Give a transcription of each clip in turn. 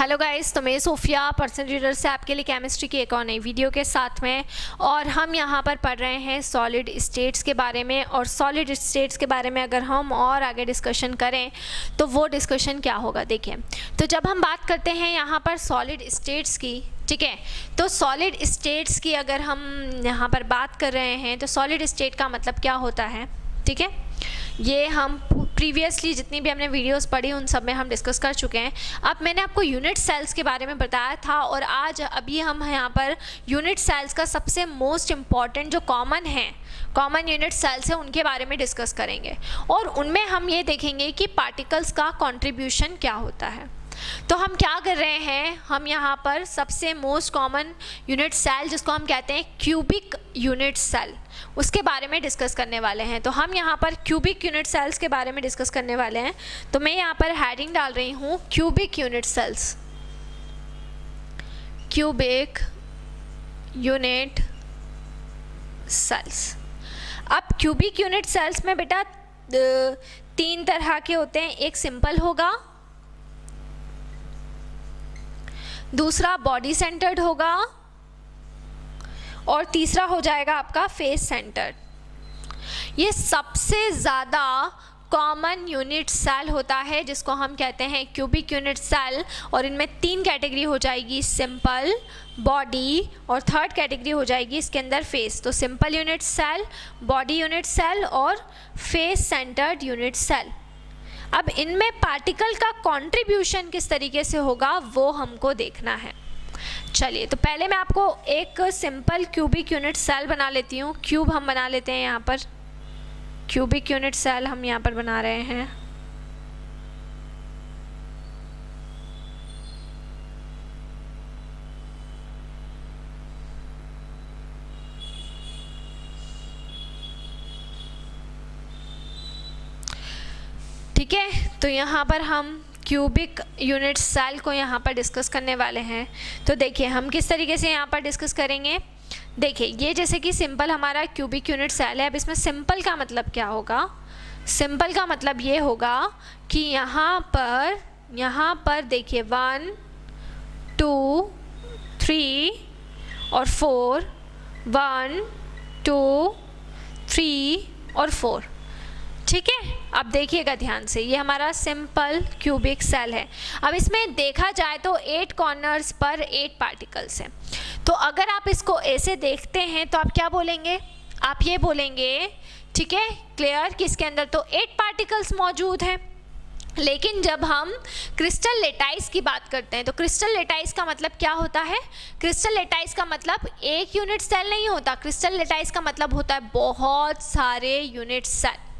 Hello guys, तो मैं Sophia personal reader से आपके लिए केमिस्ट्री की एक और नई वीडियो के साथ में, और हम यहाँ पर पढ़ रहे हैं सॉलिड स्टेट्स के बारे में। और सॉलिड स्टेट्स के बारे में अगर हम और आगे डिस्कशन करें तो वो डिस्कशन क्या होगा, देखिए। तो जब हम बात करते हैं यहाँ पर सॉलिड स्टेट्स की, ठीक है, तो सॉलिड स्टेट्स की अगर हम यहाँ पर बात कर रहे हैं तो सॉलिड स्टेट का मतलब क्या होता है, ठीक है। ये हम प्रीवियसली जितनी भी हमने वीडियोस पढ़ी उन सब में हम डिस्कस कर चुके हैं। अब मैंने आपको यूनिट सेल्स के बारे में बताया था, और आज अभी हम यहाँ पर यूनिट सेल्स का सबसे मोस्ट इम्पॉर्टेंट जो कॉमन यूनिट सेल्स है उनके बारे में डिस्कस करेंगे, और उनमें हम ये देखेंगे कि पार्टिकल्स का कॉन्ट्रीब्यूशन क्या होता है। तो हम क्या कर रहे हैं, हम यहाँ पर सबसे मोस्ट कॉमन यूनिट सेल जिसको हम कहते हैं क्यूबिक यूनिट सेल, उसके बारे में डिस्कस करने वाले हैं। तो हम यहाँ पर क्यूबिक यूनिट सेल्स के बारे में डिस्कस करने वाले हैं। तो मैं यहाँ पर हेडिंग डाल रही हूँ cubic unit cells, cubic unit cells. अब क्यूबिक यूनिट सेल्स में बेटा तीन तरह के होते हैं, एक सिंपल होगा, दूसरा बॉडी सेंटर्ड होगा, और तीसरा हो जाएगा आपका फेस सेंटर्ड। ये सबसे ज़्यादा कॉमन यूनिट सेल होता है जिसको हम कहते हैं क्यूबिक यूनिट सेल, और इनमें तीन कैटेगरी हो जाएगी, सिंपल, बॉडी, और थर्ड कैटेगरी हो जाएगी इसके अंदर फेस। तो simple unit cell, body unit cell और फेस सेंटर्ड यूनिट सेल। अब इनमें पार्टिकल का कंट्रीब्यूशन किस तरीके से होगा वो हमको देखना है। चलिए, तो पहले मैं आपको एक सिंपल क्यूबिक यूनिट सेल बना लेती हूँ। क्यूब हम बना लेते हैं यहाँ पर, क्यूबिक यूनिट सेल हम यहाँ पर बना रहे हैं। ठीक है, तो यहाँ पर हम क्यूबिक यूनिट सेल को यहाँ पर डिस्कस करने वाले हैं। तो देखिए हम किस तरीके से यहाँ पर डिस्कस करेंगे। देखिए, ये जैसे कि सिंपल हमारा क्यूबिक यूनिट सेल है। अब इसमें सिंपल का मतलब क्या होगा, सिंपल का मतलब ये होगा कि यहाँ पर देखिए 1 2 3 और 4, 1 2 3 और 4, ठीक है। अब देखिएगा ध्यान से, ये हमारा सिंपल क्यूबिक सेल है। अब इसमें देखा जाए तो 8 कॉर्नर्स पर 8 पार्टिकल्स हैं। तो अगर आप इसको ऐसे देखते हैं तो आप क्या बोलेंगे, आप ये बोलेंगे, ठीक है, क्लियर, कि इसके अंदर तो 8 पार्टिकल्स मौजूद हैं। लेकिन जब हम क्रिस्टल लेटाइस की बात करते हैं तो क्रिस्टल लेटाइस का मतलब क्या होता है, क्रिस्टल लेटाइस का मतलब एक यूनिट सेल नहीं होता, क्रिस्टल लेटाइस का मतलब होता है बहुत सारे यूनिट सेल,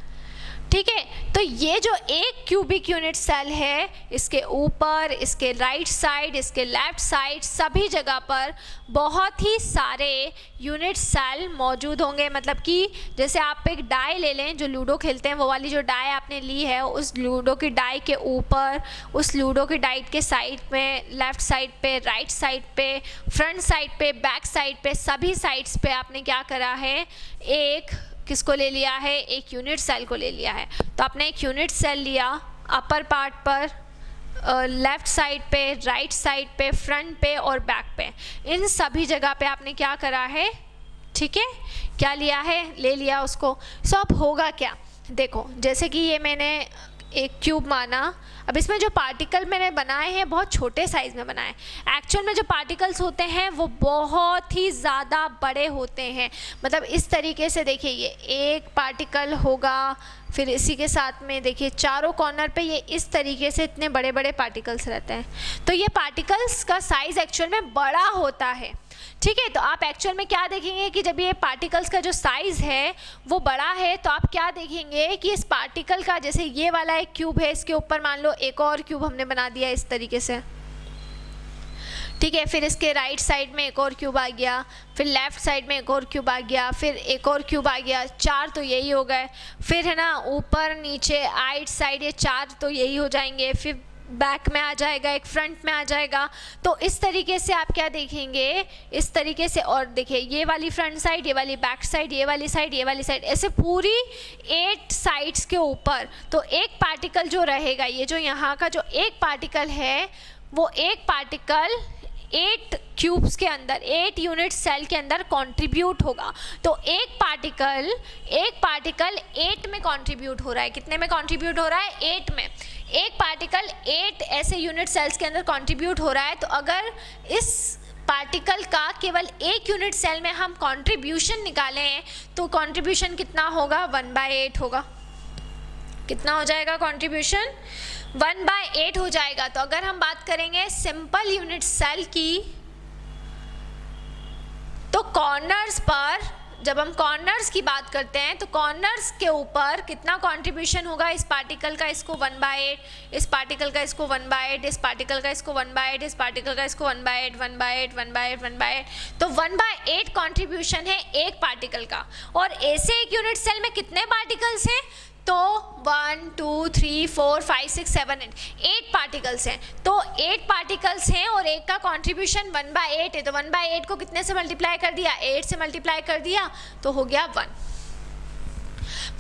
ठीक है। तो ये जो एक क्यूबिक यूनिट सेल है, इसके ऊपर, इसके राइट साइड, इसके लेफ्ट साइड, सभी जगह पर बहुत ही सारे यूनिट सेल मौजूद होंगे। मतलब कि जैसे आप एक डाई ले लें, जो लूडो खेलते हैं, वो वाली जो डाई आपने ली है, उस लूडो की डाई के ऊपर, उस लूडो की डाई के साइड में, लेफ्ट साइड पे, राइट साइड पे, फ्रंट साइड पे, बैक साइड पे, सभी साइड्स पे आपने क्या करा है, एक किसको ले लिया है, एक यूनिट सेल को ले लिया है। तो आपने एक यूनिट सेल लिया, अपर पार्ट पर, लेफ्ट साइड पे, राइट साइड पे, फ्रंट पे और बैक पे, इन सभी जगह पे आपने क्या करा है, ठीक है, क्या लिया है, ले लिया उसको। सो अब होगा क्या, देखो, जैसे कि ये मैंने एक क्यूब माना। अब इसमें जो पार्टिकल मैंने बनाए हैं बहुत छोटे साइज़ में बनाए, एक्चुअल में जो पार्टिकल्स होते हैं वो बहुत ही ज़्यादा बड़े होते हैं। मतलब इस तरीके से देखिए, ये एक पार्टिकल होगा, फिर इसी के साथ में देखिए चारों कॉर्नर पे ये इस तरीके से इतने बड़े बड़े पार्टिकल्स रहते हैं। तो ये पार्टिकल्स का साइज़ एक्चुअल में बड़ा होता है, ठीक है। तो आप एक्चुअल में क्या देखेंगे कि जब ये पार्टिकल्स का जो साइज़ है वो बड़ा है, तो आप क्या देखेंगे कि इस पार्टिकल का, जैसे ये वाला एक क्यूब है, इसके ऊपर मान लो एक और क्यूब हमने बना दिया इस तरीके से, ठीक है। फिर इसके राइट साइड में एक और क्यूब आ गया, फिर लेफ़्ट साइड में एक और क्यूब आ गया, फिर एक और क्यूब आ गया, 4 तो यही हो गए। फिर है ना, ऊपर नीचे राइट साइड, ये 4 तो यही हो जाएंगे। फिर बैक में आ जाएगा, एक फ्रंट में आ जाएगा। तो इस तरीके से आप क्या देखेंगे, इस तरीके से, और देखिए ये वाली फ्रंट साइड, ये वाली बैक साइड, ये वाली साइड, ये वाली साइड, ऐसे पूरी 8 साइड्स के ऊपर। तो एक पार्टिकल जो रहेगा, ये जो यहाँ का जो एक पार्टिकल है वो एक पार्टिकल 8 क्यूब्स के अंदर, 8 यूनिट सेल के अंदर कंट्रीब्यूट होगा। तो एक पार्टिकल 8 में कंट्रीब्यूट हो रहा है। कितने में कंट्रीब्यूट हो रहा है? 8 में। एक पार्टिकल 8 ऐसे यूनिट सेल्स के अंदर कंट्रीब्यूट हो रहा है। तो अगर इस पार्टिकल का केवल एक यूनिट सेल में हम कंट्रीब्यूशन निकालें तो कंट्रीब्यूशन कितना होगा? 1/8 होगा। कितना हो जाएगा कंट्रीब्यूशन? 1/8 हो जाएगा। तो अगर हम बात करेंगे सिंपल यूनिट सेल की, तो कॉर्नर्स पर, जब हम कॉर्नर्स की बात करते हैं तो कॉर्नर्स के ऊपर कितना कंट्रीब्यूशन होगा? इस पार्टिकल का इसको 1/8, इस पार्टिकल का इसको 1/8, इस पार्टिकल का इसको 1/8, इस पार्टिकल का इसको 1/8, 1/8, 1/8, 1/8। तो 1/8 कंट्रीब्यूशन है एक पार्टिकल का। और ऐसे एक यूनिट सेल में कितने पार्टिकल्स हैं? तो 1 2 3 4 5 6 7 8 पार्टिकल्स हैं। तो 8 पार्टिकल्स हैं और एक का कंट्रीब्यूशन 1/8 है। तो 1/8 को कितने से मल्टीप्लाई कर दिया? 8 से मल्टीप्लाई कर दिया तो हो गया 1।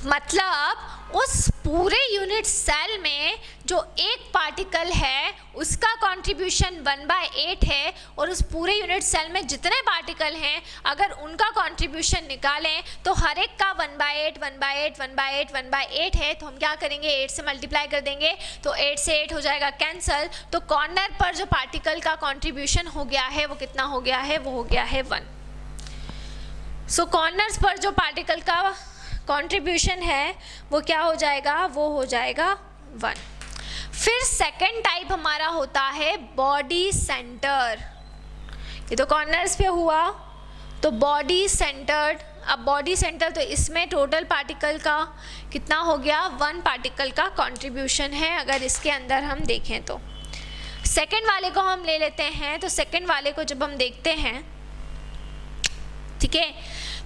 मतलब उस पूरे यूनिट सेल में जो एक पार्टिकल है उसका कंट्रीब्यूशन 1/8 है, और उस पूरे यूनिट सेल में जितने पार्टिकल हैं अगर उनका कंट्रीब्यूशन निकालें तो हर एक का 1/8 1/8 1/8 1/8 है। तो हम क्या करेंगे? 8 से मल्टीप्लाई कर देंगे। तो 8 से 8 हो जाएगा कैंसल। तो कॉर्नर पर जो पार्टिकल का कंट्रीब्यूशन हो गया है वो कितना हो गया है? वो हो गया है 1। सो कॉर्नर्स पर जो पार्टिकल का कंट्रीब्यूशन है वो क्या हो जाएगा? वो हो जाएगा 1। फिर सेकंड टाइप हमारा होता है बॉडी सेंटर। ये तो कॉर्नर्स पे हुआ, तो बॉडी सेंटर्ड। अब बॉडी सेंटर, तो इसमें टोटल पार्टिकल का कितना हो गया? 1 पार्टिकल का कंट्रीब्यूशन है अगर इसके अंदर हम देखें तो। सेकंड वाले को हम ले लेते हैं। तो सेकंड वाले को जब हम देखते हैं, ठीक है,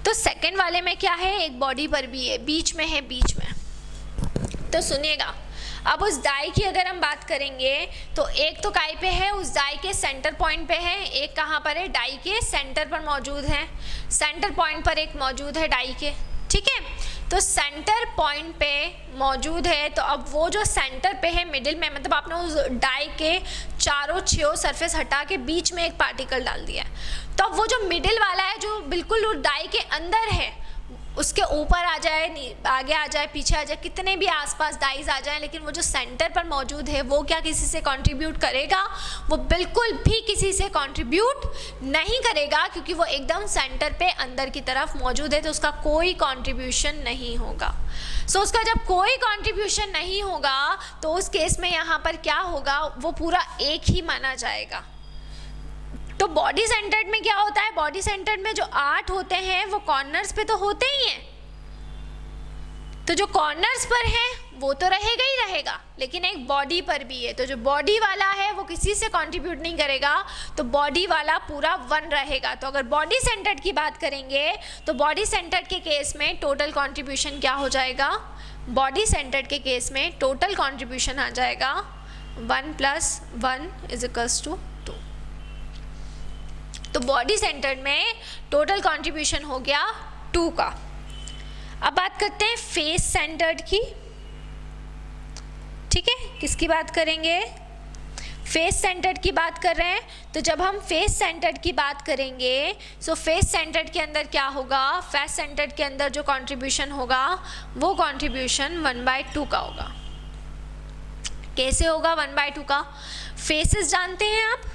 तो सेकंड वाले में क्या है? एक बॉडी पर भी है, बीच में है, बीच में। तो सुनिएगा, अब उस डाई की अगर हम बात करेंगे तो एक तो काय पे है? उस डाई के सेंटर पॉइंट पे है। एक कहाँ पर है? डाई के सेंटर पर मौजूद है। सेंटर पॉइंट पर एक मौजूद है डाई के, ठीक है। तो सेंटर पॉइंट पे मौजूद है। तो अब वो जो सेंटर पे है मिडिल में, मतलब आपने उस डाई के चारों छो सरफेस हटा के बीच में एक पार्टिकल डाल दिया। तो अब वो जो मिडिल वाला है जो बिल्कुल उस डाई के अंदर है, उसके ऊपर आ जाए, आगे आ जाए, पीछे आ जाए, कितने भी आसपास डाइज आ जाए, लेकिन वो जो सेंटर पर मौजूद है वो क्या किसी से कंट्रीब्यूट करेगा? वो बिल्कुल भी किसी से कंट्रीब्यूट नहीं करेगा, क्योंकि वो एकदम सेंटर पे अंदर की तरफ मौजूद है। तो उसका कोई कंट्रीब्यूशन नहीं होगा। सो उसका जब कोई कंट्रीब्यूशन नहीं होगा तो उस केस में यहाँ पर क्या होगा? वो पूरा एक ही माना जाएगा। तो बॉडी सेंटर्ड में क्या होता है? बॉडी सेंटर्ड में जो 8 होते हैं वो कॉर्नर्स पे तो होते ही हैं। तो जो कॉर्नर्स पर है वो तो रहेगा ही रहेगा, लेकिन एक बॉडी पर भी है। तो जो बॉडी वाला है वो किसी से कंट्रीब्यूट नहीं करेगा, तो बॉडी वाला पूरा 1 रहेगा। तो अगर बॉडी सेंटर्ड की बात करेंगे तो बॉडी सेंटर्ड के केस में टोटल कंट्रीब्यूशन क्या हो जाएगा? बॉडी सेंटर्ड के केस में टोटल कंट्रीब्यूशन आ जाएगा 1 + 1 = 2। तो बॉडी सेंटर्ड में टोटल कंट्रीब्यूशन हो गया 2 का। अब बात करते हैं फेस सेंटर्ड की, ठीक है। किसकी बात करेंगे? फेस सेंटर्ड की बात कर रहे हैं। तो जब हम फेस सेंटर्ड की बात करेंगे तो फेस सेंटर्ड के अंदर क्या होगा? फेस सेंटर्ड के अंदर जो कंट्रीब्यूशन होगा वो कंट्रीब्यूशन 1/2 का होगा। कैसे होगा 1/2 का? फेसेस जानते हैं आप?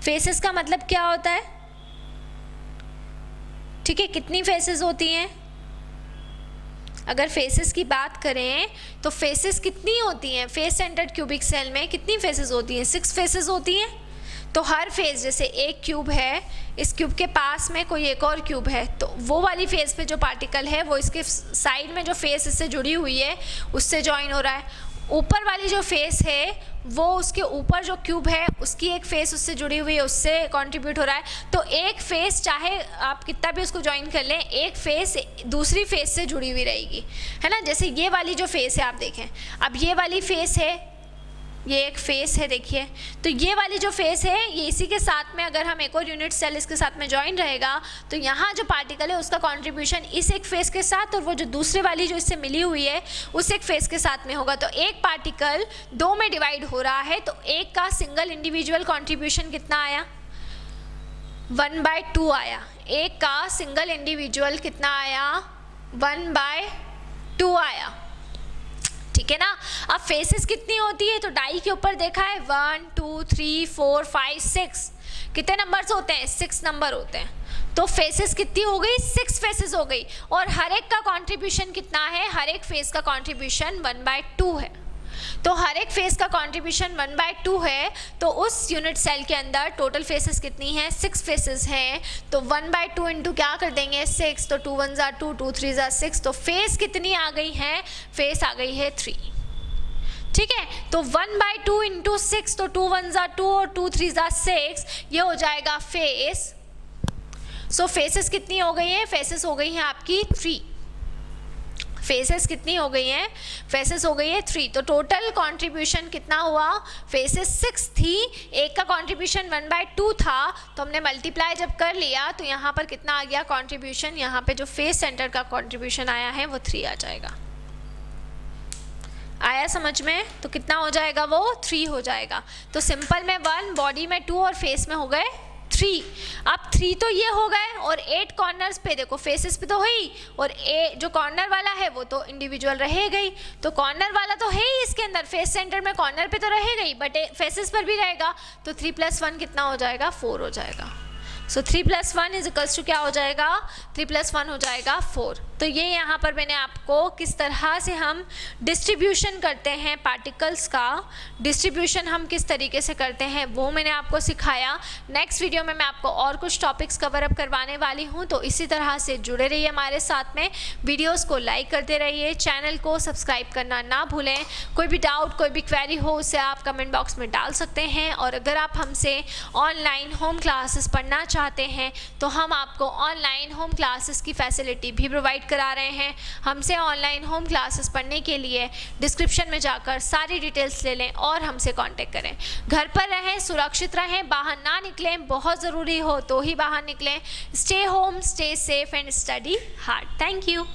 फेसेस का मतलब क्या होता है? ठीक है, कितनी फेसेस होती हैं? अगर फेसेस की बात करें तो फेसेस कितनी होती हैं? फेस सेंटर्ड क्यूबिक सेल में कितनी फेसेस होती हैं? 6 फेसेस होती हैं। तो हर फेस, जैसे एक क्यूब है, इस क्यूब के पास में कोई एक और क्यूब है, तो वो वाली फेस पे जो पार्टिकल है वो इसके साइड में जो फेस इससे जुड़ी हुई है उससे ज्वाइन हो रहा है। ऊपर वाली जो फेस है वो उसके ऊपर जो क्यूब है उसकी एक फेस उससे जुड़ी हुई है, उससे कंट्रीब्यूट हो रहा है। तो एक फेस चाहे आप कितना भी उसको ज्वाइन कर लें, एक फेस दूसरी फेस से जुड़ी हुई रहेगी, है ना। जैसे ये वाली जो फेस है आप देखें, अब ये वाली फेस है, ये एक फेस है देखिए। तो ये वाली जो फेस है ये इसी के साथ में अगर हम एक और यूनिट सेल इसके साथ में ज्वाइन रहेगा तो यहाँ जो पार्टिकल है उसका कंट्रीब्यूशन इस एक फेस के साथ और वो जो दूसरे वाली जो इससे मिली हुई है उस एक फेस के साथ में होगा। तो एक पार्टिकल दो में डिवाइड हो रहा है तो एक का सिंगल इंडिविजुअल कंट्रीब्यूशन कितना आया, 1/2 आया। एक का सिंगल इंडिविजुअल कितना आया, 1/2 आया। ठीक है ना। अब फेसेस कितनी होती है तो डाई के ऊपर देखा है 1 2 3 4 5 6 कितने नंबर्स होते हैं, 6 नंबर होते हैं। तो फेसेस कितनी हो गई, 6 फेसेस हो गई। और हर एक का कंट्रीब्यूशन कितना है, हर एक फेस का कंट्रीब्यूशन 1/2 है। तो हर एक फेस का कंट्रीब्यूशन 1/2 है तो उस यूनिट सेल के अंदर टोटल फेसेस कितनी हैं, 6 फेसेस हैं। तो 1/2 इंटू क्या कर देंगे 6, तो 2 1 2 2 3 6। तो फेस कितनी आ गई है, फेस आ गई है 3। ठीक है। तो 1/2 इंटू 6 तो 2 1 2 और 2 3 6 ये हो जाएगा फेस। सो फेसेस कितनी हो गई है, फेसेस हो गई हैं आपकी 3। फेसेस कितनी हो गई हैं, फेसेस हो गई है 3। तो टोटल कंट्रीब्यूशन कितना हुआ, फेसेस 6 थी, एक का कंट्रीब्यूशन 1/2 था। तो हमने मल्टीप्लाई जब कर लिया तो यहाँ पर कितना आ गया कंट्रीब्यूशन, यहाँ पे जो फेस सेंटर का कंट्रीब्यूशन आया है वो 3 आ जाएगा। आया समझ में, तो कितना हो जाएगा वो 3 हो जाएगा। तो सिंपल में 1, बॉडी में 2 और फेस में हो गए 3। अब 3 तो ये हो गए और 8 कॉर्नर्स पे देखो, फेसेस पे तो है ही और जो कॉर्नर वाला है वो तो इंडिविजुअल रहेगा ही। तो कॉर्नर वाला तो है ही इसके अंदर, फेस सेंटर में कॉर्नर पे तो रहेगा ही बट फेसेस पर भी रहेगा। तो 3 + 1 कितना हो जाएगा, 4 हो जाएगा। सो 3 + 1 = क्या हो जाएगा, 3 + 1 हो जाएगा 4। तो ये यहाँ पर मैंने आपको किस तरह से हम डिस्ट्रीब्यूशन करते हैं पार्टिकल्स का, डिस्ट्रीब्यूशन हम किस तरीके से करते हैं वो मैंने आपको सिखाया। नेक्स्ट वीडियो में मैं आपको और कुछ टॉपिक्स कवर अप करवाने वाली हूँ। तो इसी तरह से जुड़े रहिए हमारे साथ में, वीडियोज़ को लाइक करते रहिए, चैनल को सब्सक्राइब करना ना भूलें। कोई भी डाउट, कोई भी क्वेरी हो उसे आप कमेंट बॉक्स में डाल सकते हैं। और अगर आप हमसे ऑनलाइन होम क्लासेस पढ़ना चाहते हैं तो हम आपको ऑनलाइन होम क्लासेस की फैसिलिटी भी प्रोवाइड करा रहे हैं। हमसे ऑनलाइन होम क्लासेस पढ़ने के लिए डिस्क्रिप्शन में जाकर सारी डिटेल्स ले लें और हमसे कांटेक्ट करें। घर पर रहें, सुरक्षित रहें, बाहर ना निकलें, बहुत ज़रूरी हो तो ही बाहर निकलें। Stay home, stay safe and study hard. Thank you.